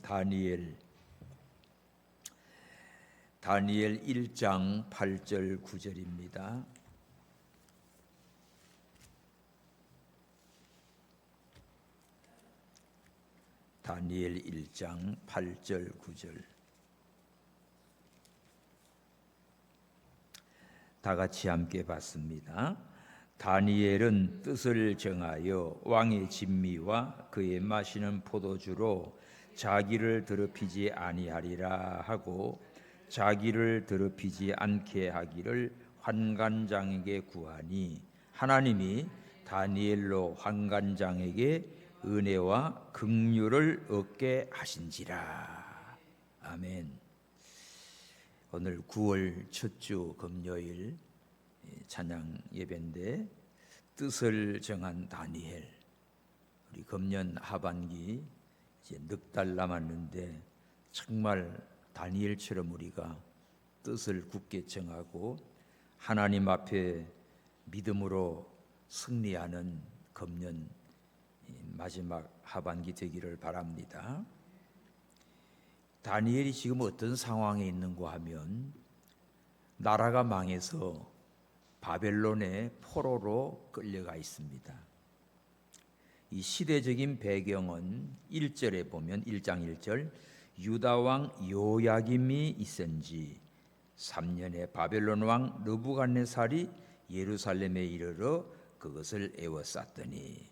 다니엘 1장 8절 9절입니다. 다니엘 1장 8절 9절. 다 같이 함께 봤습니다. 다니엘은 뜻을 정하여 왕의 진미와 그의 마시는 포도주로 자기를 더럽히지 아니하리라 하고 자기를 더럽히지 않게 하기를 환관장에게 구하니 하나님이 다니엘로 환관장에게 은혜와 긍휼을 얻게 하신지라. 아멘. 오늘 9월 첫 주 금요일 찬양 예배인데 뜻을 정한 다니엘. 우리 금년 하반기 이제 넉 달 남았는데 정말 다니엘처럼 우리가 뜻을 굳게 정하고 하나님 앞에 믿음으로 승리하는 금년 마지막 하반기 되기를 바랍니다. 다니엘이 지금 어떤 상황에 있는가 하면 나라가 망해서 바벨론의 포로로 끌려가 있습니다. 이 시대적인 배경은 1절에 보면 1장 1절 유다 왕 요야김이 있은지 3년에 바벨론 왕 느부갓네살이 예루살렘에 이르러 그것을 에워쌌더니.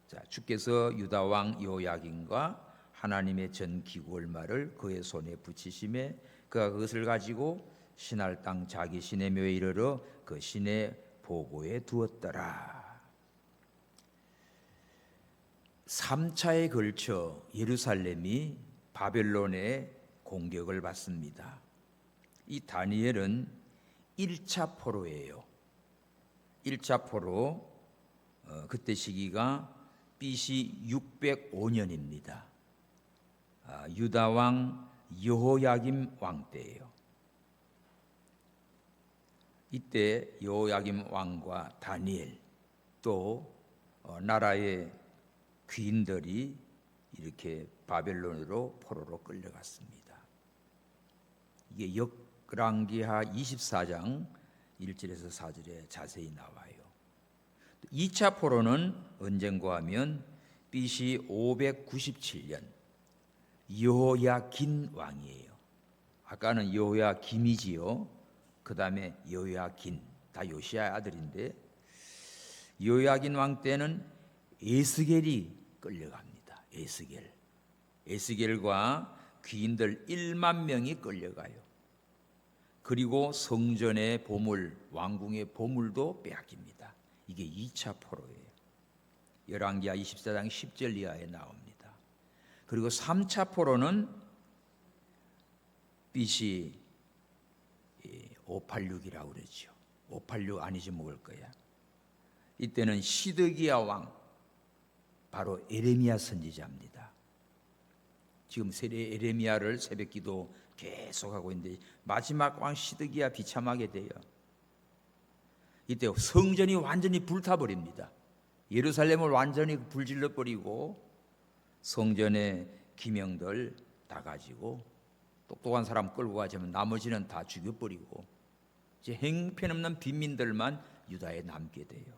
자, 주께서 유다 왕 요야김과 하나님의 전 기구얼마를 그의 손에 붙이심에 그가 그것을 가지고 신할 땅 자기 신의 묘에 이르러 그 신의 보고에 두었더라. 3차에 걸쳐 예루살렘이 바벨론의 공격을 받습니다. 이 다니엘은 1차 포로예요. 1차 포로, 그때 시기가 BC 605년입니다. 유다 왕 여호야김 왕 때예요. 이때 여호야김 왕과 다니엘 또 나라의 귀인들이 이렇게 바벨론으로 포로로 끌려갔습니다. 이게 열왕기하 24장 1절에서 4절에 자세히 나와요. 2차 포로는 언젠가 하면 BC 597년 여호야긴 왕이에요. 아까는 여호야김이지요. 그 다음에 여호야긴, 다 요시야 아들인데 여호야긴 왕 때는 에스겔이 끌려갑니다. 에스겔과 귀인들 1만 명이 끌려가요. 그리고 성전의 보물, 왕궁의 보물도 빼앗깁니다. 이게 2차 포로예요. 열왕기하 24장 10절 이하에 나옵니다. 그리고 3차 포로는 BC 586이라고 그러죠. 586 아니지 먹을 거야. 이때는 시드기야 왕, 바로 에레미야 선지자입니다. 지금 에레미야를 새벽기도 계속하고 있는데 마지막 왕 시드기야 비참하게 돼요. 이때 성전이 완전히 불타버립니다. 예루살렘을 완전히 불질러버리고 성전의 기명들 다 가지고 똑똑한 사람 끌고 가자면 나머지는 다 죽여버리고 이제 형편없는 빈민들만 유다에 남게 돼요.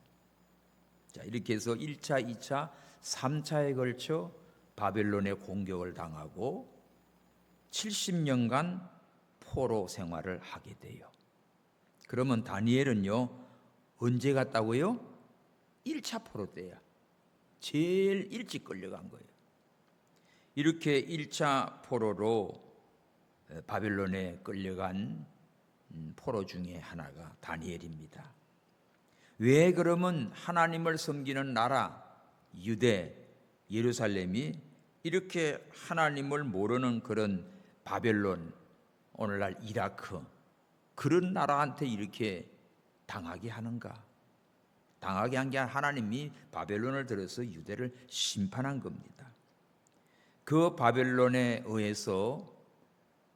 자, 이렇게 해서 1차, 2차, 3차에 걸쳐 바벨론의 공격을 당하고 70년간 포로 생활을 하게 돼요. 그러면 다니엘은요 언제 갔다고요? 1차 포로 때야. 제일 일찍 끌려간 거예요. 이렇게 1차 포로로 바벨론에 끌려간 포로 중에 하나가 다니엘입니다. 왜 그러면 하나님을 섬기는 나라 유대 예루살렘이 이렇게 하나님을 모르는 그런 바벨론, 오늘날 이라크 그런 나라한테 이렇게 당하게 하는가? 당하게 한 게 하나님이 바벨론을 들어서 유대를 심판한 겁니다. 그 바벨론에 의해서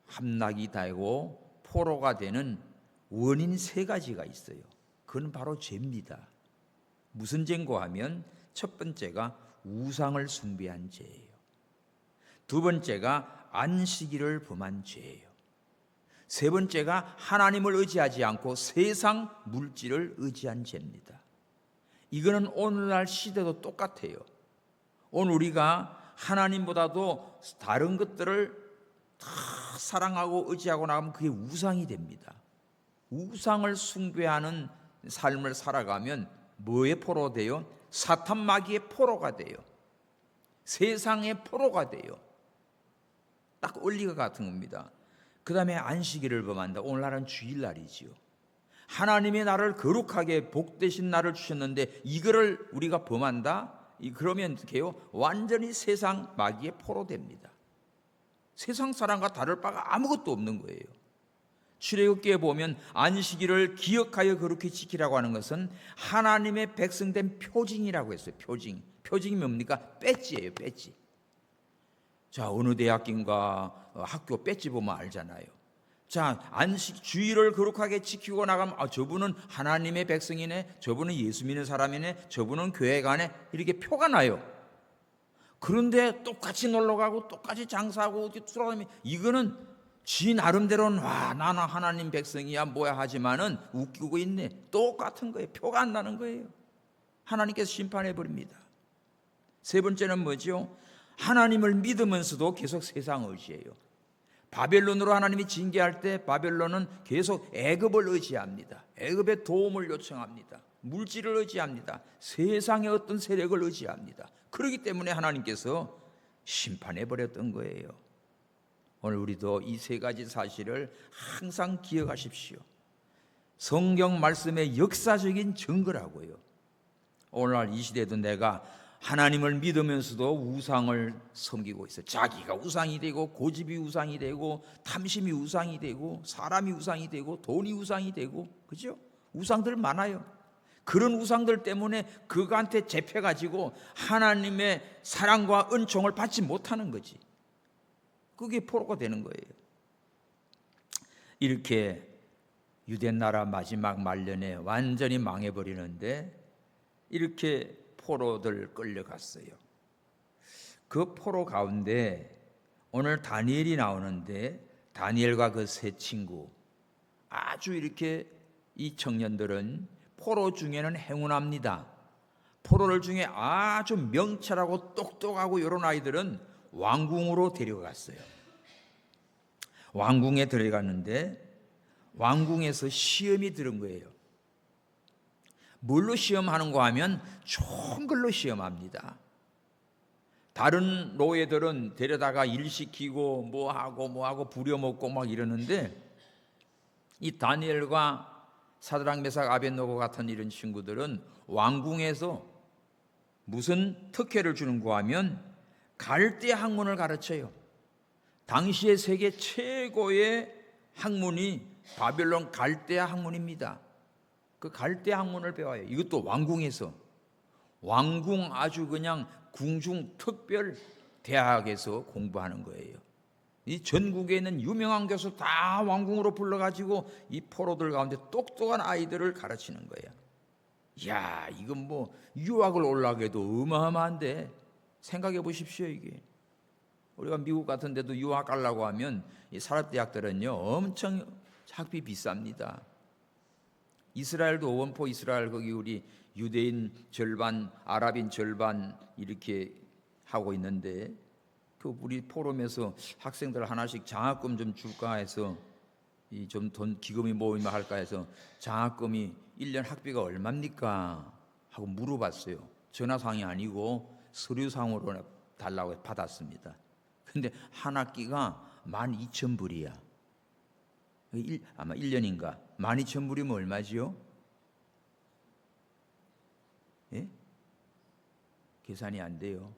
함락이 되고 포로가 되는 원인 3가지가 있어요. 그건 바로 죄입니다. 무슨 죄인가 하면 첫 번째가 우상을 숭배한 죄예요. 두 번째가 안식일을 범한 죄예요. 세 번째가 하나님을 의지하지 않고 세상 물질을 의지한 죄입니다. 이거는 오늘날 시대도 똑같아요. 오늘 우리가 하나님보다도 다른 것들을 다 사랑하고 의지하고 나가면 그게 우상이 됩니다. 우상을 숭배하는 삶을 살아가면 뭐의 포로 돼요? 사탄 마귀의 포로가 돼요. 세상의 포로가 돼요. 딱 원리가 같은 겁니다. 그 다음에 안식일을 범한다. 오늘날은 주일날이지요. 하나님의 나를 거룩하게 복되신 날을 주셨는데 이거를 우리가 범한다? 그러면 어떻게 해요? 완전히 세상 마귀의 포로 됩니다. 세상 사람과 다를 바가 아무것도 없는 거예요. 출애굽기에 보면 안식일을 기억하여 거룩히 지키라고 하는 것은 하나님의 백성된 표징이라고 했어요. 표징이 뭡니까? 배지예요. 배지. 자, 어느 대학교인가 학교 배지 보면 알잖아요. 자, 안식 주일을 거룩하게 지키고 나가면 저분은 하나님의 백성이네, 저분은 예수 믿는 사람이네, 저분은 교회 가네, 이렇게 표가 나요. 그런데 똑같이 놀러 가고 똑같이 장사하고 돌아다니면 이거는 지 나름대로는 나는 하나님 백성이야 뭐야 하지만은 웃기고 있네. 똑같은 거예요. 표가 안 나는 거예요. 하나님께서 심판해 버립니다. 세 번째는 뭐죠? 하나님을 믿으면서도 계속 세상 의지해요. 바벨론으로 하나님이 징계할 때 바벨론은 계속 애굽을 의지합니다. 애굽의 도움을 요청합니다. 물질을 의지합니다. 세상의 어떤 세력을 의지합니다. 그렇기 때문에 하나님께서 심판해 버렸던 거예요. 오늘 우리도 이 세 가지 사실을 항상 기억하십시오. 성경 말씀의 역사적인 증거라고요. 오늘날 이 시대도 내가 하나님을 믿으면서도 우상을 섬기고 있어요. 자기가 우상이 되고 고집이 우상이 되고 탐심이 우상이 되고 사람이 우상이 되고 돈이 우상이 되고, 그죠? 우상들 많아요. 그런 우상들 때문에 그거한테 잡혀가지고 하나님의 사랑과 은총을 받지 못하는 거지. 그게 포로가 되는 거예요. 이렇게 유대나라 마지막 말년에 완전히 망해버리는데 이렇게 포로들 끌려갔어요. 그 포로 가운데 오늘 다니엘이 나오는데 다니엘과 그 세 친구, 아주 이렇게 이 청년들은 포로 중에는 행운합니다. 포로들 중에 아주 명철하고 똑똑하고 이런 아이들은 왕궁으로 데려갔어요. 왕궁에 들어갔는데 왕궁에서 시험이 들은 거예요. 뭘로 시험하는가 하면 좋은 걸로 시험합니다. 다른 노예들은 데려다가 일시키고 뭐하고 부려먹고 막 이러는데 이 다니엘과 사드락 메삭 아벳노고 같은 이런 친구들은 왕궁에서 무슨 특혜를 주는가 하면 갈대 학문을 가르쳐요. 당시의 세계 최고의 학문이 바벨론 갈대 학문입니다. 그 갈대 학문을 배워요. 이것도 왕궁에서, 왕궁 아주 그냥 궁중 특별 대학에서 공부하는 거예요. 이 전국에 있는 유명한 교수 다 왕궁으로 불러가지고 이 포로들 가운데 똑똑한 아이들을 가르치는 거예요. 이야, 이건 뭐 유학을 올라가도 어마어마한데 생각해 보십시오. 이게 우리가 미국 같은 데도 유학 가려고 하면 이 산업대학들은요 엄청 학비 비쌉니다. 이스라엘도 원포 이스라엘, 거기 우리 유대인 절반 아랍인 절반 이렇게 하고 있는데 그 우리 포럼에서 학생들 하나씩 장학금 좀 줄까 해서 이 좀 돈 기금이 모이면 할까 해서 장학금이 1년 학비가 얼마입니까 하고 물어봤어요. 전화상이 아니고 서류상으로 달라고 받았습니다. 근데 한 학기가 12,000불이야. 아마 1년인가 12,000불이면 얼마지요? 예? 계산이 안 돼요.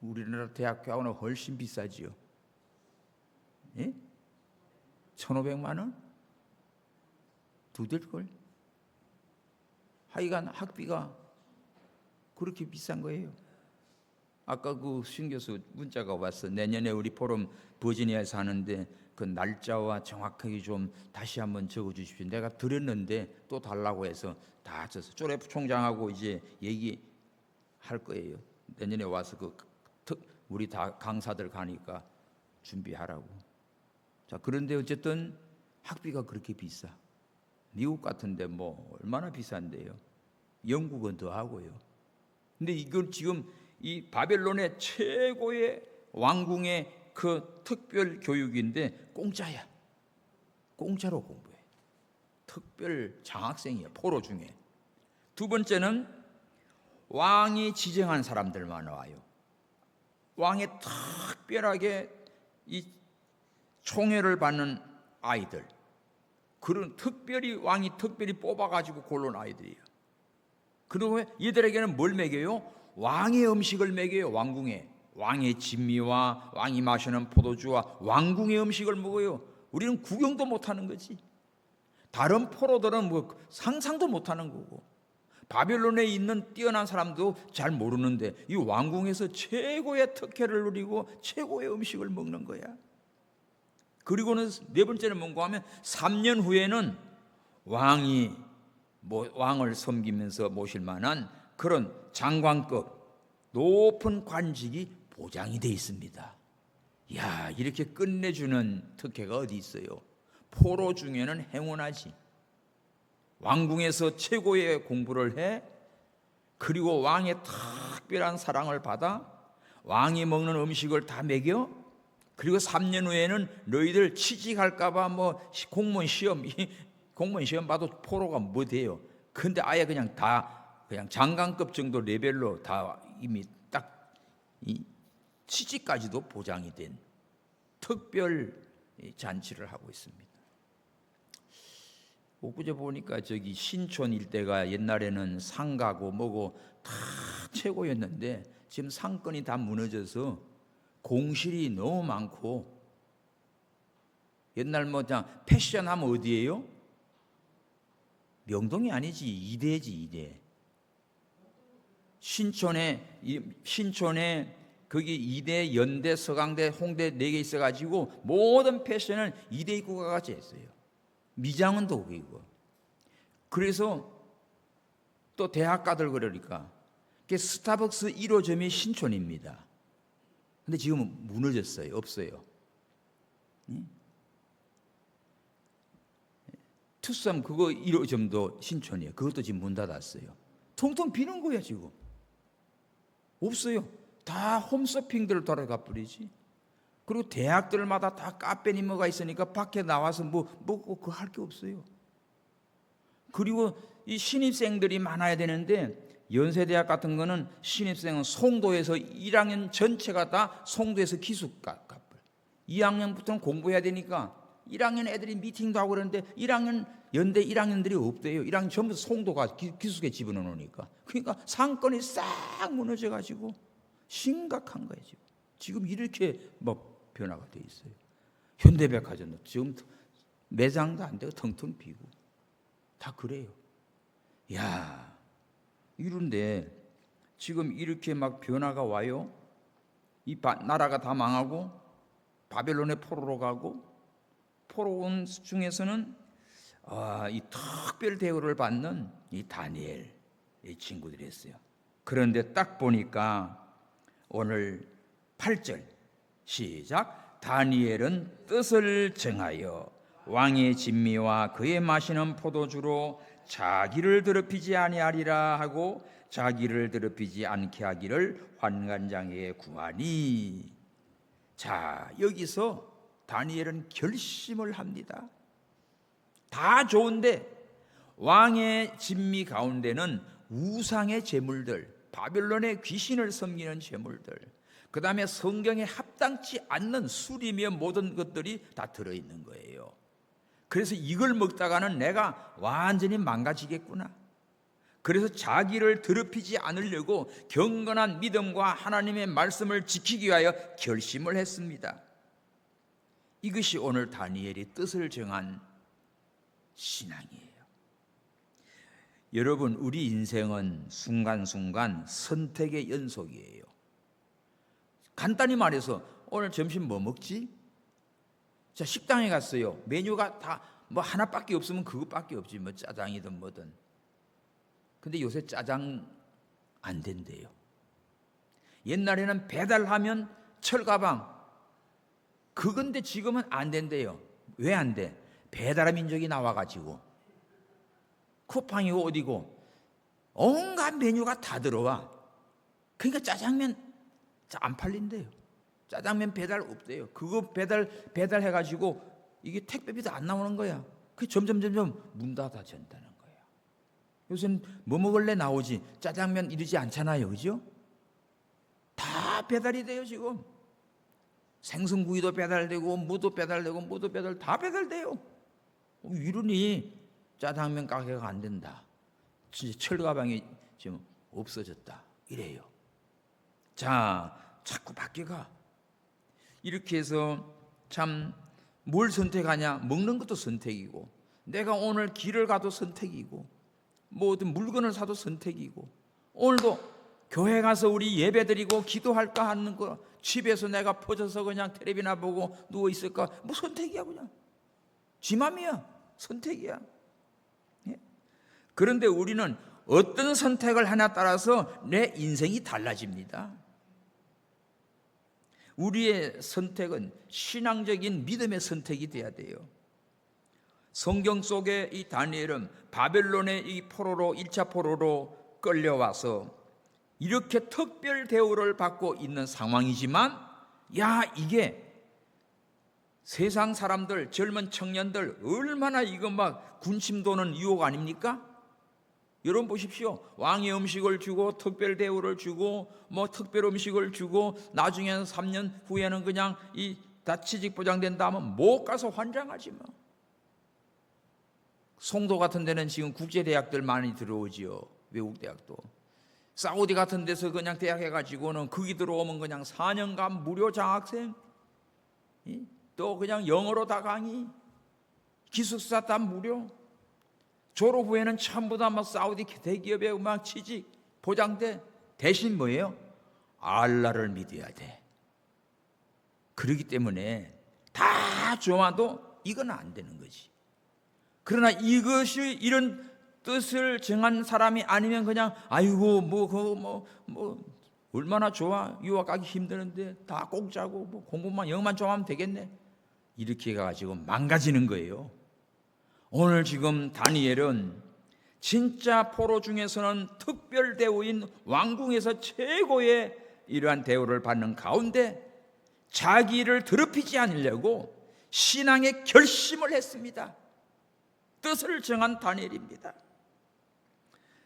우리나라 대학교하고는 훨씬 비싸지요. 예? 1,500만 원? 두 될걸? 하여간 학비가 그렇게 비싼 거예요. 아까 그 신교수 문자가 왔어. 내년에 우리 포럼 버지니아에서 하는데 그 날짜와 정확하게 좀 다시 한번 적어주십시오. 내가 드렸는데 또 달라고 해서 다 줬어. 쪼레프 총장하고 이제 얘기할 거예요. 내년에 와서 그 우리 다 강사들 가니까 준비하라고. 자, 그런데 어쨌든 학비가 그렇게 비싸. 미국 같은데 뭐 얼마나 비싼데요. 영국은 더 하고요. 근데 이걸 지금 이 바벨론의 최고의 왕궁의 그 특별 교육인데 공짜야. 공짜로 공부해. 특별 장학생이야. 포로 중에. 두 번째는 왕이 지정한 사람들만 와요. 왕이 특별하게 이 총애를 받는 아이들, 그런 왕이 특별히 뽑아가지고 고른 아이들이에요. 그리고 얘들에게는 뭘 먹여요? 왕의 음식을 먹여요. 왕궁에 왕의 진미와 왕이 마시는 포도주와 왕궁의 음식을 먹어요. 우리는 구경도 못하는 거지. 다른 포로들은 뭐 상상도 못하는 거고, 바벨론에 있는 뛰어난 사람도 잘 모르는데 이 왕궁에서 최고의 특혜를 누리고 최고의 음식을 먹는 거야. 그리고는 네 번째는 뭔가 하면 3년 후에는 왕을 섬기면서 모실 만한 그런 장관급 높은 관직이 보장이 돼 있습니다. 야, 이렇게 끝내주는 특혜가 어디 있어요? 포로 중에는 행운하지. 왕궁에서 최고의 공부를 해, 그리고 왕의 특별한 사랑을 받아, 왕이 먹는 음식을 다 먹여, 그리고 3년 후에는 너희들 취직할까봐 뭐 공무원 시험 봐도 포로가 뭐 돼요? 근데 아예 그냥 장관급 정도 레벨로 다 이미 딱 이 취직까지도 보장이 된 특별 잔치를 하고 있습니다. 엊그제 보니까 저기 신촌 일대가 옛날에는 상가고 뭐고 다 최고였는데 지금 상권이 다 무너져서 공실이 너무 많고, 옛날 뭐 그냥 패션 하면 어디예요? 명동이 아니지, 이대지, 이대. 신촌에 거기 이대, 연대, 서강대, 홍대 4개 있어가지고 모든 패션을 이대 입구가 같이 했어요. 미장원도 그이고. 그래서 또 대학가들 그러니까 스타벅스 1호점이 신촌입니다. 근데 지금은 무너졌어요. 없어요. 투썸 그거 1호점도 신촌이에요. 그것도 지금 문 닫았어요. 통통 비는 거야 지금. 없어요. 다 홈쇼핑들 돌아가 버리지. 그리고 대학들마다 다 카페니 뭐가 있으니까 밖에 나와서 먹고 그거 할 게 없어요. 그리고 이 신입생들이 많아야 되는데, 연세대학 같은 거는 신입생은 송도에서 1학년 전체가 다 송도에서 기숙값을, 2학년부터는 공부해야 되니까 1학년 애들이 미팅도 하고 그러는데 1학년 연대 1학년들이 없대요. 1학년 전부 송도가 기숙에 집어넣으니까. 그러니까 상권이 싹 무너져가지고 심각한 거예요. 지금 이렇게 뭐 변화가 돼 있어요. 현대백화점도 지금 매장도 안 되고 텅텅 비고 다 그래요. 야, 이런데 지금 이렇게 막 변화가 와요. 이 나라가 다 망하고 바벨론의 포로로 가고, 포로 온 중에서는 이 특별 대우를 받는 이 다니엘 이 친구들이 있어요. 그런데 딱 보니까 오늘 8절 시작. 다니엘은 뜻을 정하여 왕의 진미와 그의 마시는 포도주로 자기를 더럽히지 아니하리라 하고 자기를 더럽히지 않게 하기를 환관장에게 구하니. 자, 여기서 다니엘은 결심을 합니다. 다 좋은데 왕의 진미 가운데는 우상의 제물들, 바벨론의 귀신을 섬기는 제물들, 그 다음에 성경에 합당치 않는 술이며 모든 것들이 다 들어있는 거예요. 그래서 이걸 먹다가는 내가 완전히 망가지겠구나. 그래서 자기를 더럽히지 않으려고 경건한 믿음과 하나님의 말씀을 지키기 위하여 결심을 했습니다. 이것이 오늘 다니엘이 뜻을 정한 신앙이에요. 여러분, 우리 인생은 순간순간 선택의 연속이에요. 간단히 말해서 오늘 점심 뭐 먹지? 자, 식당에 갔어요. 메뉴가 다 뭐 하나밖에 없으면 그것밖에 없지, 뭐 짜장이든 뭐든. 근데 요새 짜장 안 된대요. 옛날에는 배달하면 철가방. 그건데 지금은 안 된대요. 왜 안 돼? 배달의 민족이 나와가지고 쿠팡이고 어디고 온갖 메뉴가 다 들어와. 그러니까 짜장면 안 팔린대요. 짜장면 배달 없대요. 그거 배달해가지고 이게 택배비도 안 나오는 거야. 그 점점 문 닫아진다는 거야. 요새는 뭐 먹을래 나오지 짜장면 이러지 않잖아요, 그죠? 다 배달이 돼요 지금. 생선구이도 배달되고 무도 배달되고 무도 배달 다 배달돼요. 이러니 짜장면 가게가 안 된다. 진짜 철가방이 지금 없어졌다 이래요. 자, 자꾸 바뀌어가. 이렇게 해서 참 뭘 선택하냐? 먹는 것도 선택이고, 내가 오늘 길을 가도 선택이고, 뭐 어떤 물건을 사도 선택이고, 오늘도 교회 가서 우리 예배드리고 기도할까 하는 거, 집에서 내가 퍼져서 그냥 텔레비나 보고 누워 있을까, 뭐 선택이야. 그냥 지 맘이야. 선택이야. 예? 그런데 우리는 어떤 선택을 하나 따라서 내 인생이 달라집니다. 우리의 선택은 신앙적인 믿음의 선택이 돼야 돼요. 성경 속에 이 다니엘은 바벨론의 이 포로로 1차 포로로 끌려와서 이렇게 특별 대우를 받고 있는 상황이지만, 야, 이게 세상 사람들, 젊은 청년들 얼마나 이거 막 군침 도는 유혹 아닙니까? 여러분 보십시오. 왕의 음식을 주고 특별 대우를 주고 뭐 특별 음식을 주고 나중에는 3년 후에는 그냥 다 취직 보장된다 하면 못 가서 환장하지 뭐. 송도 같은 데는 지금 국제대학들 많이 들어오지요. 외국 대학도. 사우디 같은 데서 그냥 대학 해가지고는 거기 들어오면 그냥 4년간 무료 장학생, 또 그냥 영어로 다 강의, 기숙사 다 무료. 졸업 후에는 전부 다 막 사우디 대기업에 막 취직 보장돼. 대신 뭐예요? 알라를 믿어야 돼. 그렇기 때문에 다 좋아도 이건 안 되는 거지. 그러나 이것이 이런 뜻을 정한 사람이 아니면 그냥 아이고 뭐 얼마나 좋아, 유학 가기 힘드는데 다 공짜고 뭐 공부만 영어만 좋아하면 되겠네, 이렇게 해가지고 망가지는 거예요. 오늘 지금 다니엘은 진짜 포로 중에서는 특별 대우인 왕궁에서 최고의 이러한 대우를 받는 가운데 자기를 더럽히지 않으려고 신앙의 결심을 했습니다. 뜻을 정한 다니엘입니다.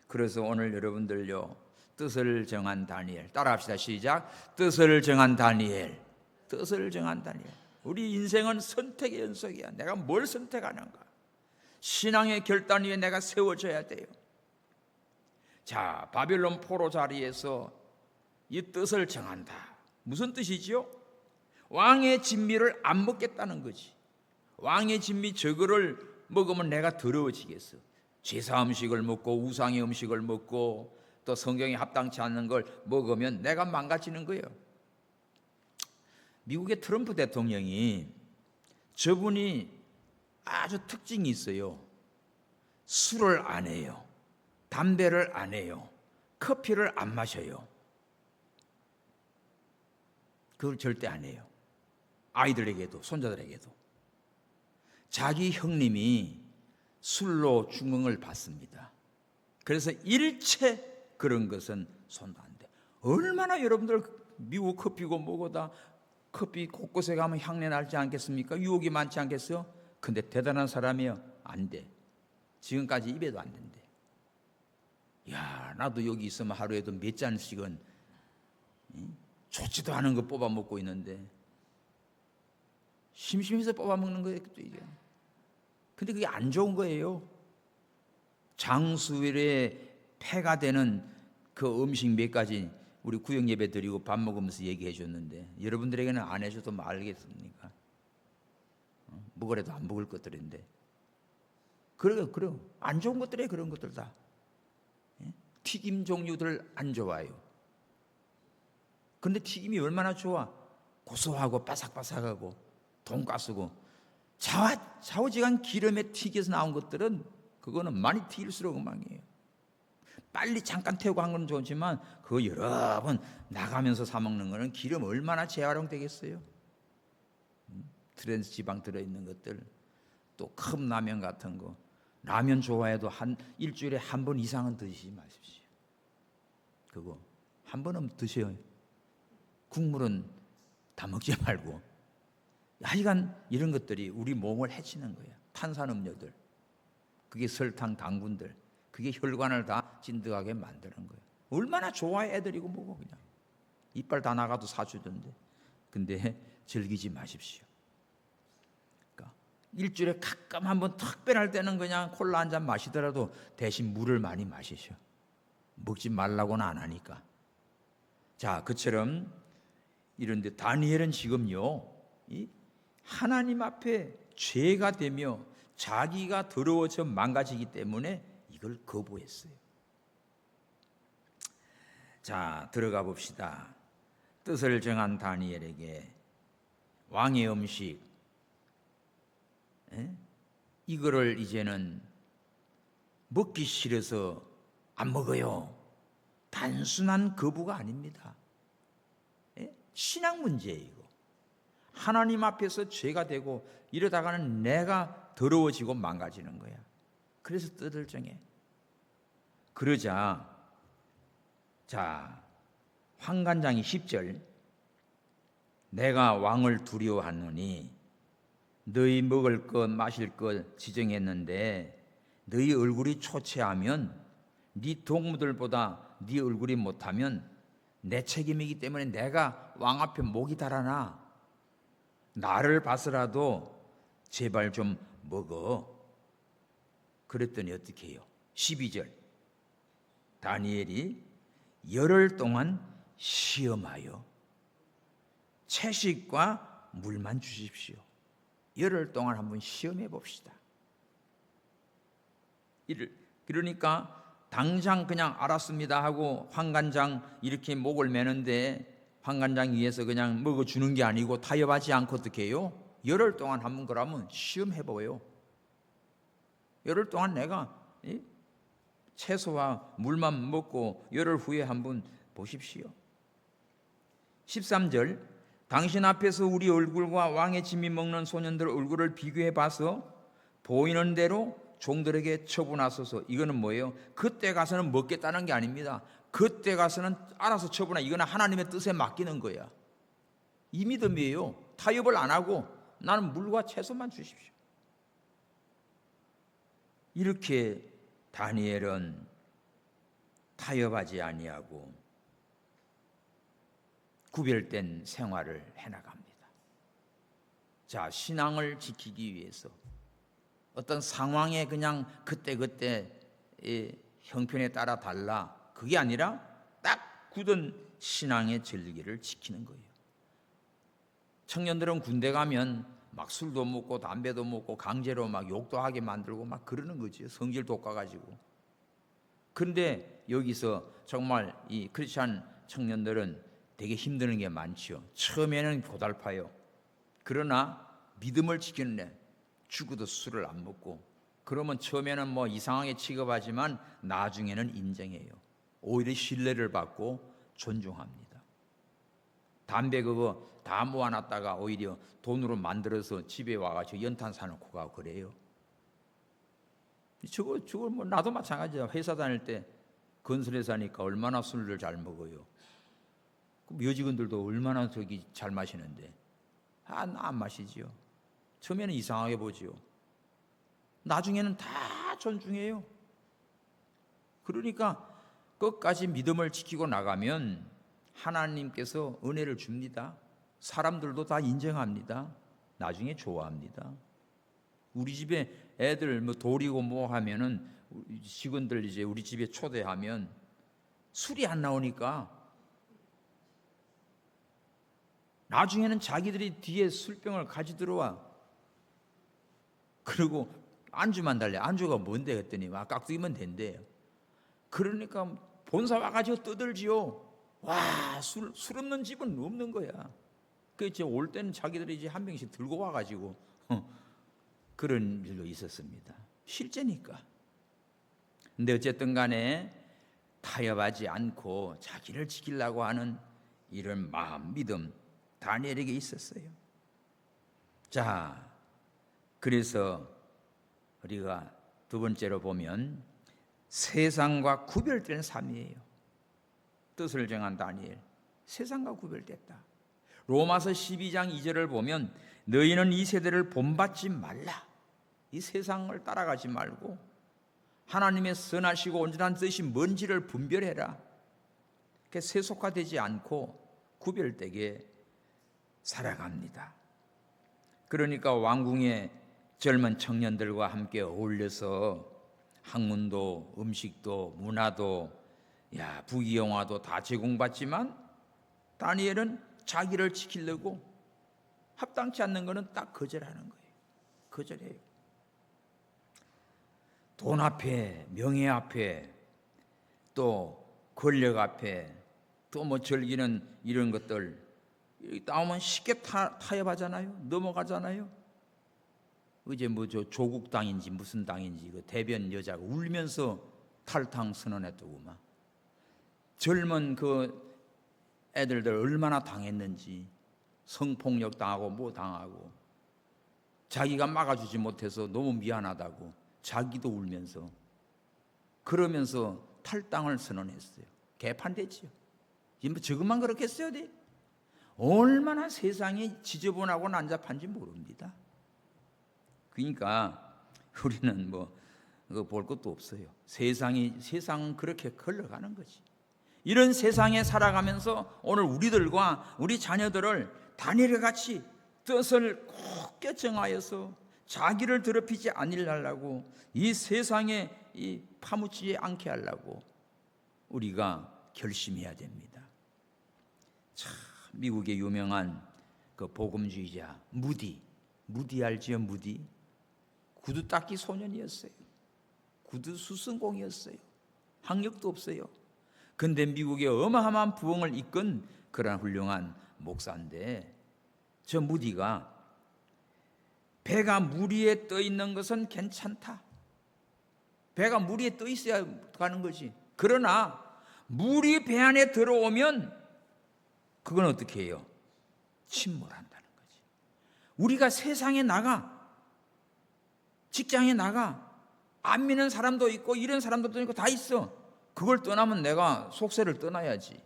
그래서 오늘 여러분들요, 뜻을 정한 다니엘 따라합시다. 시작. 뜻을 정한 다니엘. 뜻을 정한 다니엘. 우리 인생은 선택의 연속이야. 내가 뭘 선택하는가, 신앙의 결단 위에 내가 세워져야 돼요. 자, 바벨론 포로 자리에서 이 뜻을 정한다. 무슨 뜻이지요? 왕의 진미를 안 먹겠다는 거지. 왕의 진미 저거를 먹으면 내가 더러워지겠어. 제사 음식을 먹고 우상의 음식을 먹고 또 성경에 합당치 않는 걸 먹으면 내가 망가지는 거예요. 미국의 트럼프 대통령이, 저분이 아주 특징이 있어요. 술을 안 해요. 담배를 안 해요. 커피를 안 마셔요. 그걸 절대 안 해요. 아이들에게도 손자들에게도. 자기 형님이 술로 죽음을 받습니다. 그래서 일체 그런 것은 손도 안 돼. 얼마나 여러분들 미국 커피고 뭐고 다 커피 곳곳에 가면 향내 나지 않겠습니까? 유혹이 많지 않겠어요? 근데 대단한 사람이요, 안 돼. 지금까지 입에도 안 된대. 야, 나도 여기 있으면 하루에도 몇 잔씩은 좋지도 않은 거 뽑아 먹고 있는데 심심해서 뽑아 먹는 거예요, 또 이게. 근데 그게 안 좋은 거예요. 장수일에 폐가 되는 그 음식 몇 가지 우리 구역 예배 드리고 밥 먹으면서 얘기해 줬는데, 여러분들에게는 안 해줘도 뭐 알겠습니까? 먹으래도 안 먹을 것들인데. 그래요. 안 좋은 것들이에요, 그런 것들 다. 튀김 종류들 안 좋아요. 근데 튀김이 얼마나 좋아? 고소하고 바삭바삭하고 돈가스고 좌우지간 기름에 튀겨서 나온 것들은 그거는 많이 튀길수록 엉망이에요. 빨리 잠깐 태우고 한 건 좋지만 그거 여러 번 나가면서 사 먹는 거는 기름 얼마나 재활용되겠어요. 트랜스 지방 들어있는 것들, 또 컵라면 같은 거, 라면 좋아해도 일주일에 한 번 이상은 드시지 마십시오. 그거 한 번은 드셔요. 국물은 다 먹지 말고. 하여간 이런 것들이 우리 몸을 해치는 거예요. 탄산음료들, 그게 설탕, 당분들, 그게 혈관을 다 찐득하게 만드는 거예요. 얼마나 좋아해 애들이고 뭐고, 그냥 이빨 다 나가도 사주던데. 근데 즐기지 마십시오. 그러니까 일주일에 가끔 한번 특별할 때는 그냥 콜라 한 잔 마시더라도 대신 물을 많이 마시셔. 먹지 말라고는 안 하니까. 자, 그처럼 이런데 다니엘은 지금요, 하나님 앞에 죄가 되며 자기가 더러워져 망가지기 때문에 이걸 거부했어요. 자, 들어가 봅시다. 뜻을 정한 다니엘에게 왕의 음식, 이거를 이제는 먹기 싫어서 안 먹어요. 단순한 거부가 아닙니다. 신앙 문제예요, 이거. 하나님 앞에서 죄가 되고 이러다가는 내가 더러워지고 망가지는 거야. 그래서 뜻을 정해. 그러자, 자, 환관장이 10절, 내가 왕을 두려워하노니 너희 먹을 것 마실 것 지정했는데 너희 얼굴이 초췌하면 네 동무들보다 네 얼굴이 못하면 내 책임이기 때문에 내가 왕 앞에 목이 달아나. 나를 봐서라도 제발 좀 먹어. 그랬더니 어떻게 해요? 12절, 다니엘이 열흘 동안 시험하여 채식과 물만 주십시오. 열흘 동안 한번 시험해 봅시다. 그러니까 당장 그냥 알았습니다 하고 환관장 이렇게 목을 매는데, 환관장 위에서 그냥 먹어주는 게 아니고 타협하지 않고 어떻게 해요? 열흘 동안 한번 그러면 시험해봐요. 열흘 동안 내가 채소와 물만 먹고 열흘 후에 한번 보십시오. 13절, 당신 앞에서 우리 얼굴과 왕의 짐이 먹는 소년들 얼굴을 비교해 봐서 보이는 대로 종들에게 처분하소서. 이거는 뭐예요? 그때 가서는 먹겠다는 게 아닙니다. 그때 가서는 알아서 처분하. 이거는 하나님의 뜻에 맡기는 거야. 이 믿음이에요. 타협을 안 하고 나는 물과 채소만 주십시오. 이렇게 다니엘은 타협하지 아니하고 구별된 생활을 해나갑니다. 자, 신앙을 지키기 위해서 어떤 상황에 그냥 그때그때 형편에 따라 달라, 그게 아니라 딱 굳은 신앙의 진리를 지키는 거예요. 청년들은 군대 가면 막 술도 먹고 담배도 먹고 강제로 막 욕도 하게 만들고 막 그러는 거지, 성질 돋궈가지고. 그런데 여기서 정말 이 크리스찬 청년들은 되게 힘드는 게 많죠. 처음에는 고달파요. 그러나 믿음을 지키는 애, 죽어도 술을 안 먹고, 그러면 처음에는 뭐 이상하게 취급하지만 나중에는 인정해요. 오히려 신뢰를 받고 존중합니다. 담배 그거 다 모아놨다가 오히려 돈으로 만들어서 집에 와가지고 연탄 사놓고 가고 그래요. 저걸 뭐 나도 마찬가지야. 회사 다닐 때 건설회사니까 얼마나 술을 잘 먹어요. 그럼 여직원들도 얼마나 저기 잘 마시는데 나 안 마시지요. 처음에는 이상하게 보지요. 나중에는 다 존중해요. 그러니까 끝까지 믿음을 지키고 나가면 하나님께서 은혜를 줍니다. 사람들도 다 인정합니다. 나중에 좋아합니다. 우리 집에 애들 뭐 돌이고 뭐 하면은 직원들 이제 우리 집에 초대하면 술이 안 나오니까 나중에는 자기들이 뒤에 술병을 가지 들어와. 그리고 안주만 달래. 안주가 뭔데 했더니 막 깍두기면 된대요. 그러니까 본사 와가지고 떠들지요. 와, 술 없는 집은 없는 거야. 그 이제 올 때는 자기들이 이제 한 병씩 들고 와가지고 그런 일도 있었습니다. 실제니까. 근데 어쨌든 간에 타협하지 않고 자기를 지키려고 하는 이런 마음, 믿음 다니엘에게 있었어요. 자, 그래서 우리가 두 번째로 보면 세상과 구별된 삶이에요. 뜻을 정한 다니엘, 세상과 구별됐다. 로마서 12장 2절을 보면 너희는 이 세대를 본받지 말라. 이 세상을 따라가지 말고 하나님의 선하시고 온전한 뜻이 뭔지를 분별해라. 세속화되지 않고 구별되게 살아갑니다. 그러니까 왕궁의 젊은 청년들과 함께 어울려서 학문도 음식도 문화도 부귀영화도 다 제공받지만 다니엘은 자기를 지키려고 합당치 않는 것은 딱 거절하는 거예요. 거절해요. 돈 앞에, 명예 앞에, 또 권력 앞에, 또 뭐 즐기는 이런 것들 나오면 쉽게 타협하잖아요. 넘어가잖아요. 이제 뭐 저 조국 당인지 무슨 당인지 그 대변 여자가 울면서 탈당 선언했더구만. 젊은 그 애들들 얼마나 당했는지, 성폭력 당하고 뭐 당하고, 자기가 막아주지 못해서 너무 미안하다고 자기도 울면서, 그러면서 탈당을 선언했어요. 개판됐지요. 저것만 그렇겠어요? 얼마나 세상이 지저분하고 난잡한지 모릅니다. 그러니까 우리는 뭐 볼 것도 없어요. 세상은 그렇게 흘러가는 거지. 이런 세상에 살아가면서 오늘 우리들과 우리 자녀들을 다니엘과 같이 뜻을 굳게 정하여서 자기를 더럽히지 않으려고, 이 세상에 파묻지 않게 하려고 우리가 결심해야 됩니다. 참, 미국의 유명한 그 복음주의자 무디 알지요? 무디 구두 닦기 소년이었어요. 구두 수성공이었어요. 학력도 없어요. 근데 미국의 어마어마한 부흥을 이끈 그런 훌륭한 목사인데, 저 무디가 배가 물 위에 떠 있는 것은 괜찮다. 배가 물 위에 떠 있어야 가는 거지. 그러나 물이 배 안에 들어오면 그건 어떻게 해요? 침몰한다는 거지. 우리가 세상에 나가, 직장에 나가, 안 믿는 사람도 있고 이런 사람도 있고 다 있어. 그걸 떠나면 내가 속세를 떠나야지.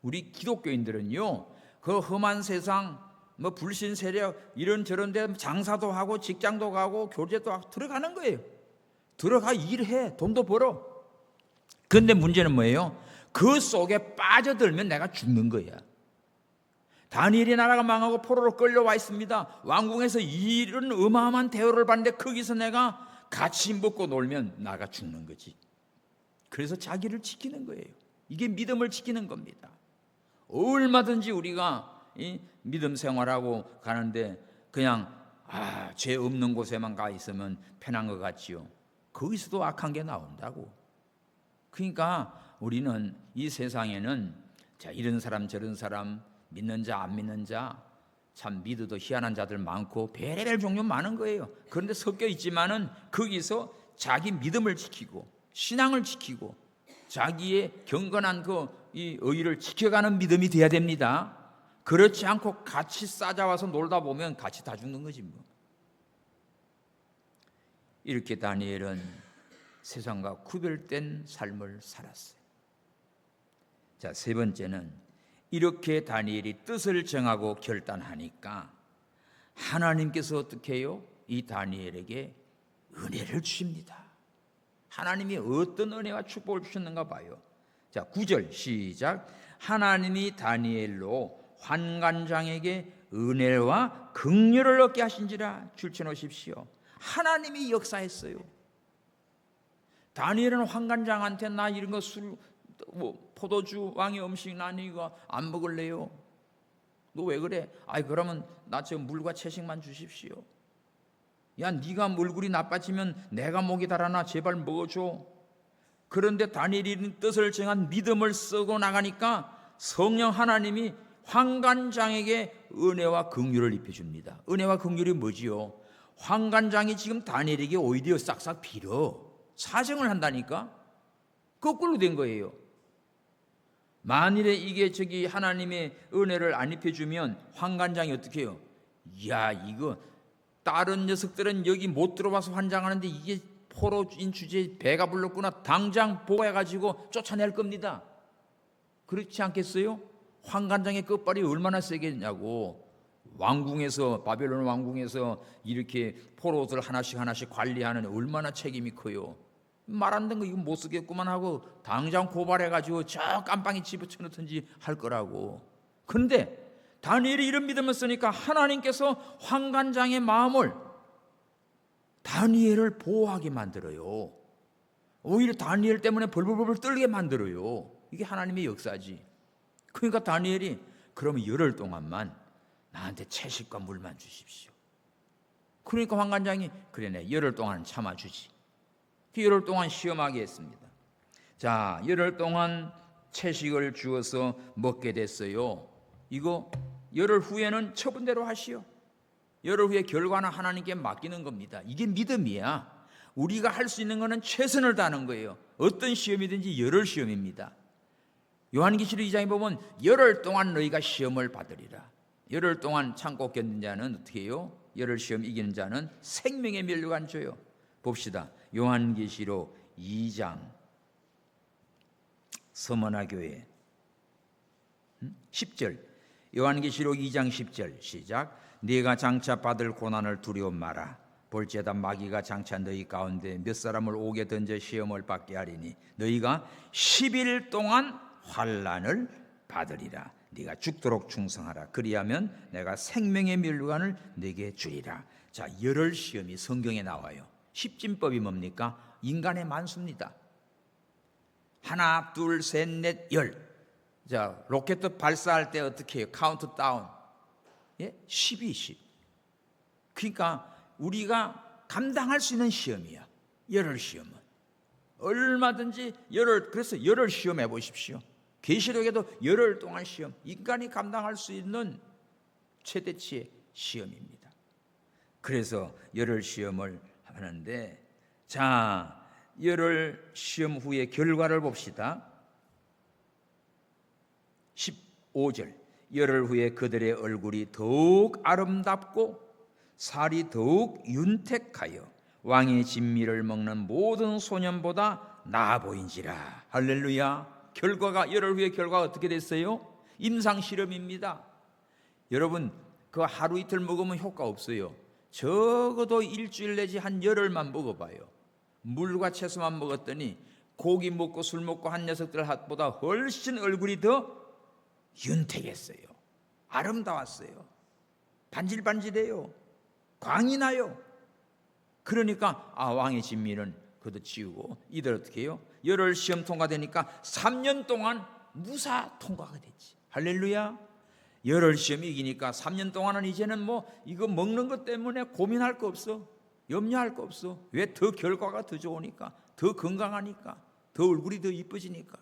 우리 기독교인들은요, 그 험한 세상, 뭐 불신 세력 이런저런 데 장사도 하고 직장도 가고 교제도 하고 들어가는 거예요. 들어가 일해, 돈도 벌어. 그런데 문제는 뭐예요? 그 속에 빠져들면 내가 죽는 거야. 다니엘의 나라가 망하고 포로로 끌려와 있습니다. 왕궁에서 이런 어마어마한 대우를 받는데 거기서 내가 같이 먹고 놀면 나가 죽는 거지. 그래서 자기를 지키는 거예요. 이게 믿음을 지키는 겁니다. 얼마든지 우리가 이 믿음 생활하고 가는데 그냥 죄 없는 곳에만 가 있으면 편한 것 같지요. 거기서도 악한 게 나온다고. 그러니까 우리는 이 세상에는 이런 사람 저런 사람, 믿는 자 안 믿는 자, 참 믿어도 희한한 자들 많고 별의별 종류 많은 거예요. 그런데 섞여 있지만은 거기서 자기 믿음을 지키고 신앙을 지키고 자기의 경건한 이 의의를 지켜가는 믿음이 돼야 됩니다. 그렇지 않고 같이 싸잡아서 놀다 보면 같이 다 죽는 거지 뭐. 이렇게 다니엘은 세상과 구별된 삶을 살았어요. 자, 세 번째는 이렇게 다니엘이 뜻을 정하고 결단하니까 하나님께서 어떻게 해요? 이 다니엘에게 은혜를 주십니다. 하나님이 어떤 은혜와 축복을 주셨는가 봐요. 자, 9절 시작. 하나님이 다니엘로 환관장에게 은혜와 긍휼을 얻게 하신지라 줄쳐놓으십시오. 하나님이 역사했어요. 다니엘은 환관장한테 나 이런 거 포도주 왕의 음식 난 이거 안 먹을래요. 너 왜 그래? 그러면 나 저 물과 채식만 주십시오. 야, 네가 얼굴이 나빠지면 내가 목이 달아나 제발 먹어줘. 그런데 다니엘이 뜻을 정한 믿음을 쓰고 나가니까 성령 하나님이 환관장에게 은혜와 긍휼을 입혀줍니다. 은혜와 긍휼이 뭐지요? 환관장이 지금 다니엘에게 오히려 싹싹 빌어 사정을 한다니까. 거꾸로 된 거예요. 만일에 이게 하나님의 은혜를 안 입혀주면 환관장이 어떻게 해요? 야, 이거 다른 녀석들은 여기 못 들어와서 환장하는데 이게 포로인 주제에 배가 불렀구나. 당장 보고해가지고 쫓아낼 겁니다. 그렇지 않겠어요? 환관장의 끝발이 얼마나 세겠냐고. 왕궁에서, 바벨론 왕궁에서 이렇게 포로들 하나씩 관리하는 얼마나 책임이 커요. 말 안 되는 거 이거 못 쓰겠구만 하고 당장 고발해가지고 저 깜빵에 집어쳐넣든지 할 거라고. 그런데 다니엘이 이런 믿음을 쓰니까 하나님께서 환관장의 마음을 다니엘을 보호하게 만들어요. 오히려 다니엘 때문에 벌벌벌 떨게 만들어요. 이게 하나님의 역사지. 그러니까 다니엘이 그러면 열흘 동안만 나한테 채식과 물만 주십시오. 그러니까 환관장이 그래, 열흘 동안 참아주지. 열흘 동안 시험하게 했습니다. 자, 열흘 동안 채식을 주어서 먹게 됐어요. 이거 열흘 후에는 처분대로 하시오. 열흘 후에 결과는 하나님께 맡기는 겁니다. 이게 믿음이야. 우리가 할 수 있는 것은 최선을 다하는 거예요. 어떤 시험이든지 열흘 시험입니다. 요한계시록 2장에 보면 열흘 동안 너희가 시험을 받으리라. 열흘 동안 참고 견딘 자는 어떻게 해요? 열흘 시험 이기는 자는 생명의 면류관 줘요. 봅시다. 요한계시록 2장 서머나 교회 10절. 요한계시록 2장 10절 시작. 네가 장차 받을 고난을 두려워 마라. 볼지어다 마귀가 장차 너희 가운데 몇 사람을 옥에 던져 시험을 받게 하리니 너희가 10일 동안 환난을 받으리라. 네가 죽도록 충성하라. 그리하면 내가 생명의 면류관을 네게 주리라. 자, 열흘 시험이 성경에 나와요. 십진법이 뭡니까? 인간의 만수입니다. 하나, 둘, 셋, 넷, 열. 자, 로켓 발사할 때 어떻게 해요? 카운트다운. 예? 12, 10. 그러니까 우리가 감당할 수 있는 시험이야. 열흘 시험은. 얼마든지 열흘, 그래서 열흘 시험 해보십시오. 계시록에도 열흘 동안 시험. 인간이 감당할 수 있는 최대치의 시험입니다. 그래서 열흘 시험을 하는데, 자, 열흘 시험 후의 결과를 봅시다. 15절. 열흘 후에 그들의 얼굴이 더욱 아름답고 살이 더욱 윤택하여 왕의 진미를 먹는 모든 소년보다 나아 보인지라. 할렐루야. 결과가, 열흘 후의 결과가 어떻게 됐어요? 임상 실험입니다. 여러분, 그 하루 이틀 먹으면 효과 없어요. 적어도 일주일 내지 한 열흘만 먹어봐요. 물과 채소만 먹었더니 고기 먹고 술 먹고 한 녀석들보다 훨씬 얼굴이 더 윤택했어요. 아름다웠어요. 반질반질해요. 광이 나요. 그러니까 왕의 진미는 그도 지우고 이들 어떻게 해요? 열흘 시험 통과되니까 3년 동안 무사 통과가 됐지. 할렐루야. 열흘 시험 이기니까 3년 동안은 이제는 뭐 이거 먹는 것 때문에 고민할 거 없어. 염려할 거 없어. 왜? 더 결과가 더 좋으니까, 더 건강하니까, 더 얼굴이 더 이뻐지니까.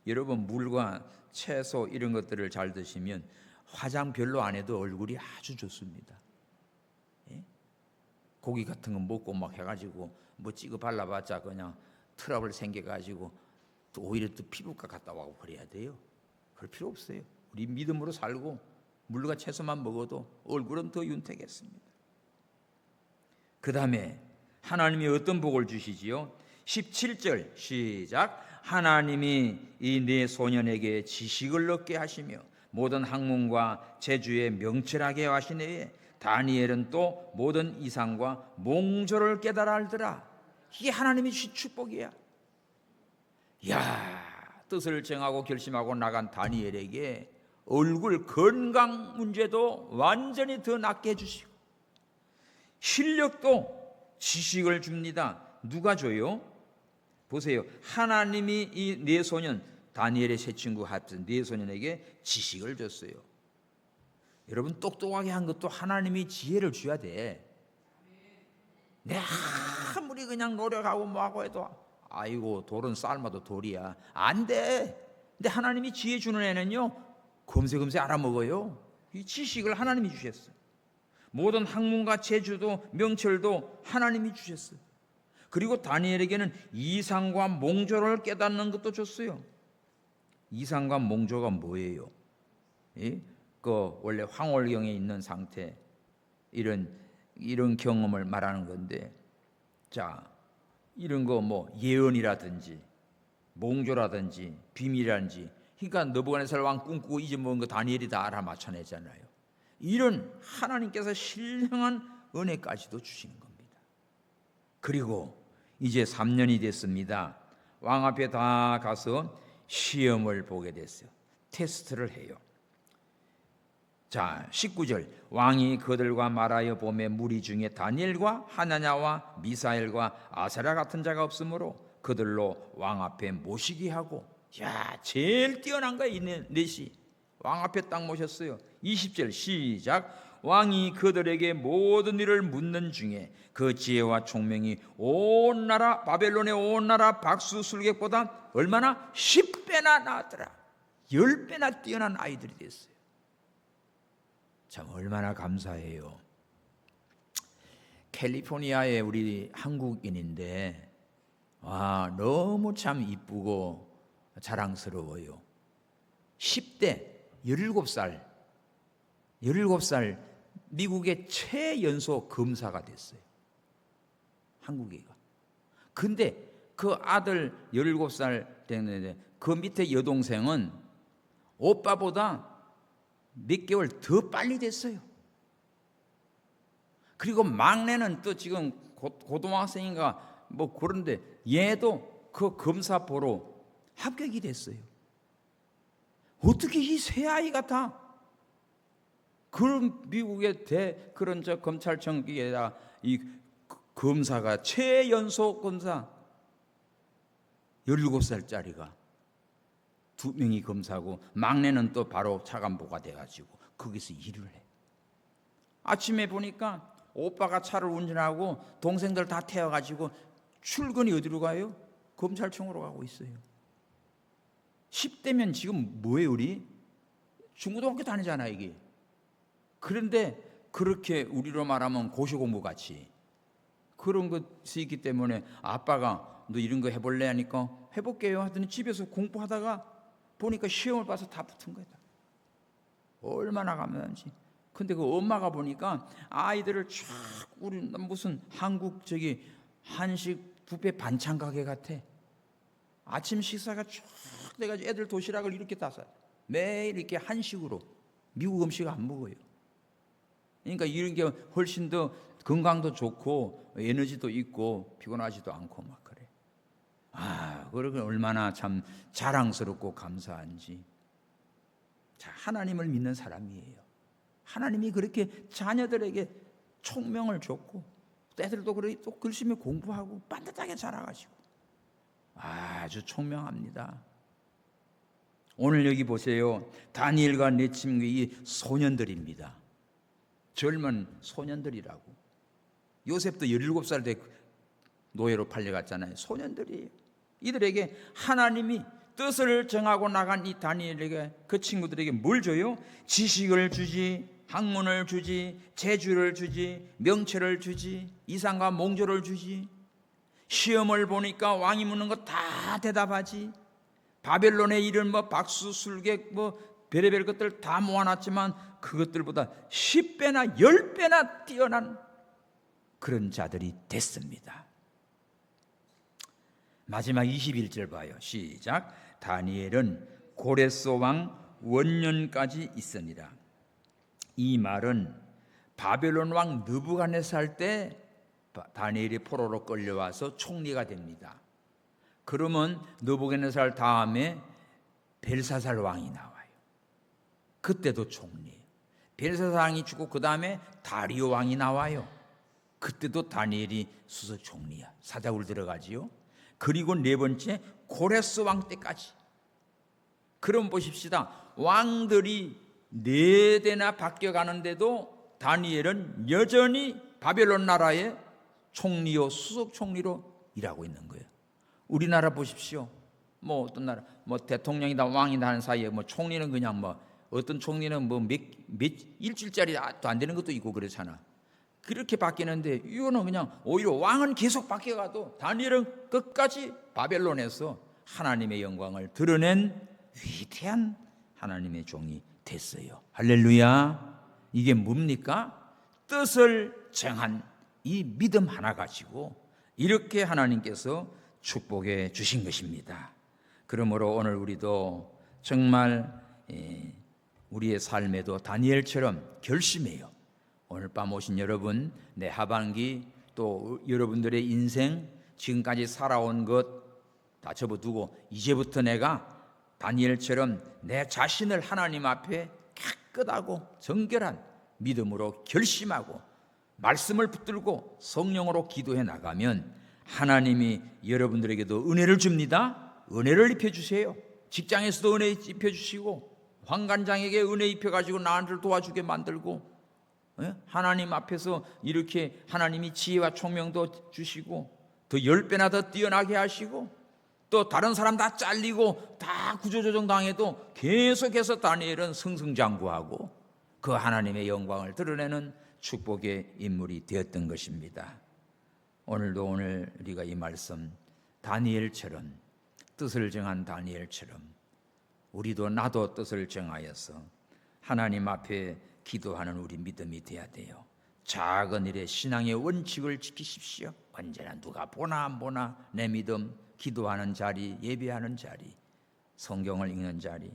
여러분, 물과 채소 이런 것들을 잘 드시면 화장 별로 안 해도 얼굴이 아주 좋습니다. 예? 고기 같은 거 먹고 막 해가지고 뭐 찍어 발라봤자 그냥 트러블 생겨가지고 또 오히려 또 피부과 갔다 와고 그래야 돼요. 그럴 필요 없어요. 우리 믿음으로 살고 물과 채소만 먹어도 얼굴은 더 윤택했습니다. 그 다음에 하나님이 어떤 복을 주시지요? 17절 시작. 하나님이 이 네 소년에게 지식을 얻게 하시며 모든 학문과 재주에 명철하게 하시네. 다니엘은 또 모든 이상과 몽조를 깨달아 알더라. 이게 하나님이 주신 축복이야. 야, 뜻을 정하고 결심하고 나간 다니엘에게 얼굴 건강 문제도 완전히 더 낫게 해주시고 실력도 지식을 줍니다. 누가 줘요? 보세요. 하나님이 이 네 소년, 다니엘의 세 친구 합친 네 소년에게 지식을 줬어요. 여러분, 똑똑하게 한 것도 하나님이 지혜를 줘야 돼. 내 아무리 그냥 노력하고 뭐하고 해도 아이고 돌은 삶아도 돌이야. 안 돼. 근데 하나님이 지혜 주는 애는요 금세 알아먹어요. 이 지식을 하나님이 주셨어요. 모든 학문과 재주도 명철도 하나님이 주셨어요. 그리고 다니엘에게는 이상과 몽조를 깨닫는 것도 줬어요. 이상과 몽조가 뭐예요? 예? 그 원래 황홀경에 있는 상태, 이런 경험을 말하는 건데, 자, 이런 거 뭐 예언이라든지 몽조라든지 비밀이라든지, 그러니까 느부갓네살 왕 꿈꾸고 잊어먹은 거 다니엘이 다 알아맞혀내잖아요. 이런 하나님께서 신령한 은혜까지도 주시는 겁니다. 그리고 이제 3년이 됐습니다. 왕 앞에 다 가서 시험을 보게 됐어요. 테스트를 해요. 자, 19절, 왕이 그들과 말하여 보매 무리 중에 다니엘과 하나냐와 미사엘과 아사랴 같은 자가 없으므로 그들로 왕 앞에 모시게 하고, 야, 제일 뛰어난 거야, 이 넷이. 왕 앞에 딱 모셨어요. 20절 시작. 왕이 그들에게 모든 일을 묻는 중에 그 지혜와 총명이 온 나라 바벨론의 온 나라 박수술객보다 얼마나 10배나 나았더라. 10배나 뛰어난 아이들이 됐어요. 참 얼마나 감사해요. 캘리포니아에 우리 한국인인데, 와, 너무 참 이쁘고 자랑스러워요. 10대 17살 미국의 최연소 검사가 됐어요. 한국애가. 근데 그 아들 17살 됐는데 그 밑에 여동생은 오빠보다 몇 개월 더 빨리 됐어요. 그리고 막내는 또 지금 고등학생인가 뭐 그런데 얘도 그 검사 보러 합격이 됐어요. 어떻게 이 세 아이가 다 그런 미국의 그런 검찰청에다 이 검사가 최연소 검사 17살짜리가 2명이 검사고 막내는 또 바로 차관보가 돼가지고 거기서 일을 해. 아침에 보니까 오빠가 차를 운전하고 동생들 다 태워가지고 출근이 어디로 가요? 검찰청으로 가고 있어요. 10대면 지금 뭐예요? 우리 중고등학교 다니잖아 이게. 그런데 그렇게 우리로 말하면 고시공부 같이 그런 것이 있기 때문에 아빠가 너 이런 거 해볼래 하니까 해볼게요 하더니 집에서 공부하다가 보니까 시험을 봐서 다 붙은 거다. 얼마나 감사한지. 근데 그 엄마가 보니까 아이들을 쫙 우리 무슨 한국 한식 뷔페 반찬 가게 같아. 아침 식사가 쫙 돼가지고 애들 도시락을 이렇게 따서 매일 이렇게 한식으로. 미국 음식 안 먹어요. 그러니까 이런 게 훨씬 더 건강도 좋고 에너지도 있고 피곤하지도 않고 막 그래. 아, 그러고 얼마나 참 자랑스럽고 감사한지. 자, 하나님을 믿는 사람이에요. 하나님이 그렇게 자녀들에게 총명을 줬고 애들도 그렇게 또 열심히 공부하고 반듯하게 자라가지고 아주 총명합니다. 오늘 여기 보세요. 다니엘과 네 친구 이 소년들입니다. 젊은 소년들이라고. 요셉도 17살 때 노예로 팔려갔잖아요. 소년들이에요. 이들에게 하나님이 뜻을 정하고 나간 이 다니엘에게 그 친구들에게 뭘 줘요? 지식을 주지, 학문을 주지, 재주를 주지, 명체를 주지, 이상과 몽조를 주지. 시험을 보니까 왕이 묻는 거 다 대답하지. 바벨론의 이런 뭐 박수, 술객 뭐 별의별 것들 다 모아놨지만 그것들보다 10배나 10배나 뛰어난 그런 자들이 됐습니다. 마지막 21절 봐요. 시작. 다니엘은 고레스 왕 원년까지 있으니라. 이 말은 바벨론 왕 느부갓네살 때 다니엘이 포로로 끌려와서 총리가 됩니다. 그러면 느부갓네살 다음에 벨사살 왕이 나와요. 그때도 총리. 벨사살 왕이 죽고 그 다음에 다리오 왕이 나와요. 그때도 다니엘이 수석 총리야. 사자굴 들어가지요. 그리고 네 번째 고레스 왕 때까지. 그럼 보십시다. 왕들이 네 대나 바뀌어가는데도 다니엘은 여전히 바벨론 나라의 총리요 수석 총리로 일하고 있는 거예요. 우리나라 보십시오. 뭐 어떤 나라 뭐 대통령이다 왕이다 하는 사이에 뭐 총리는 그냥 뭐 어떤 총리는 뭐 몇 일주일짜리도 안 되는 것도 있고 그렇잖아. 그렇게 바뀌는데 이거는 그냥 오히려 왕은 계속 바뀌어가도 다니엘은 끝까지 바벨론에서 하나님의 영광을 드러낸 위대한 하나님의 종이 됐어요. 할렐루야. 이게 뭡니까? 뜻을 정한 이 믿음 하나 가지고 이렇게 하나님께서 축복해 주신 것입니다. 그러므로 오늘 우리도 정말 우리의 삶에도 다니엘처럼 결심해요. 오늘 밤 오신 여러분, 내 하반기 또 여러분들의 인생 지금까지 살아온 것 다 접어두고 이제부터 내가 다니엘처럼 내 자신을 하나님 앞에 깨끗하고 정결한 믿음으로 결심하고 말씀을 붙들고 성령으로 기도해 나가면 하나님이 여러분들에게도 은혜를 줍니다. 은혜를 입혀주세요. 직장에서도 은혜 입혀주시고 환관장에게 은혜 입혀가지고 나를 도와주게 만들고 하나님 앞에서 이렇게 하나님이 지혜와 총명도 주시고 더 10배나 더 뛰어나게 하시고 또 다른 사람 다 잘리고 다 구조조정 당해도 계속해서 다니엘은 승승장구하고 그 하나님의 영광을 드러내는 축복의 인물이 되었던 것입니다. 오늘도 오늘 우리가 이 말씀 다니엘처럼 뜻을 정한 다니엘처럼 우리도 나도 뜻을 정하여서 하나님 앞에 기도하는 우리 믿음이 되어야 돼요. 작은 일에 신앙의 원칙을 지키십시오. 언제나 누가 보나 안 보나 내 믿음 기도하는 자리, 예배하는 자리, 성경을 읽는 자리,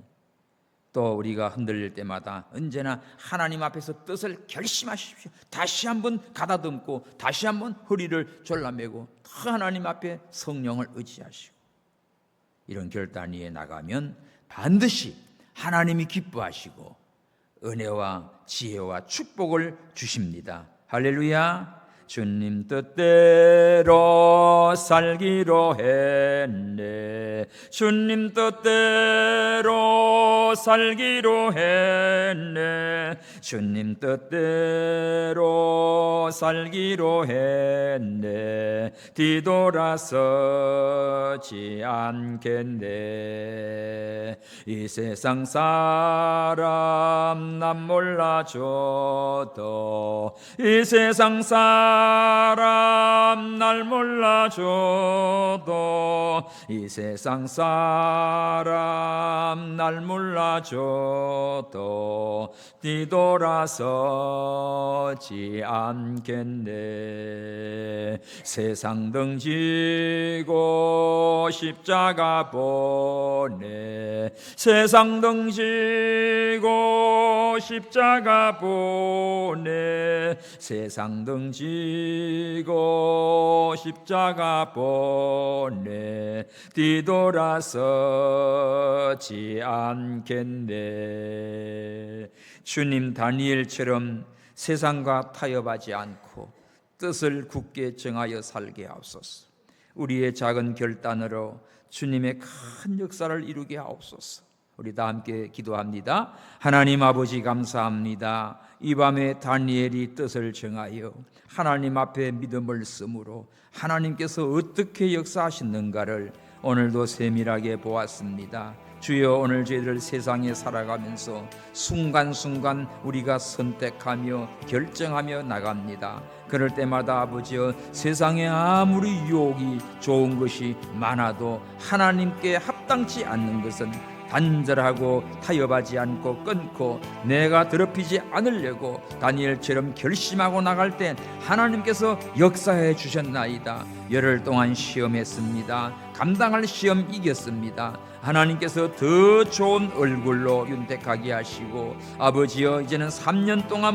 또 우리가 흔들릴 때마다 언제나 하나님 앞에서 뜻을 결심하십시오. 다시 한번 가다듬고 다시 한번 허리를 졸라매고 하나님 앞에 성령을 의지하시고 이런 결단 위에 나가면 반드시 하나님이 기뻐하시고 은혜와 지혜와 축복을 주십니다. 할렐루야. 주님 뜻대로 살기로 했네. 주님 뜻대로 살기로 했네. 주님 뜻대로 살기로 했네. 뒤돌아서지 않겠네. 이 세상 사람 남 몰라줘도 이 세상 사람 날 몰라줘도 이 세상 사람 날 몰라줘도 뒤돌아서지 않겠네. 세상 등지고 십자가 보내. 세상 등지고 십자가 보내. 세상 등지고 십자가 보내. 뒤돌아서지 않겠네. 주님 다니엘처럼 세상과 타협하지 않고 뜻을 굳게 정하여 살게 하옵소서. 우리의 작은 결단으로 주님의 큰 역사를 이루게 하옵소서. 우리 다 함께 기도합니다. 하나님 아버지 감사합니다. 이 밤에 다니엘이 뜻을 정하여 하나님 앞에 믿음을 쓰므로 하나님께서 어떻게 역사하시는가를 오늘도 세밀하게 보았습니다. 주여, 오늘 저희들 세상에 살아가면서 순간순간 우리가 선택하며 결정하며 나갑니다. 그럴 때마다 아버지여, 세상에 아무리 유혹이 좋은 것이 많아도 하나님께 합당치 않는 것은 단절하고 타협하지 않고 끊고 내가 더럽히지 않으려고 다니엘처럼 결심하고 나갈 때 하나님께서 역사해 주셨나이다. 열흘 동안 시험했습니다. 감당할 시험 이겼습니다. 하나님께서 더 좋은 얼굴로 윤택하게 하시고 아버지여, 이제는 3년 동안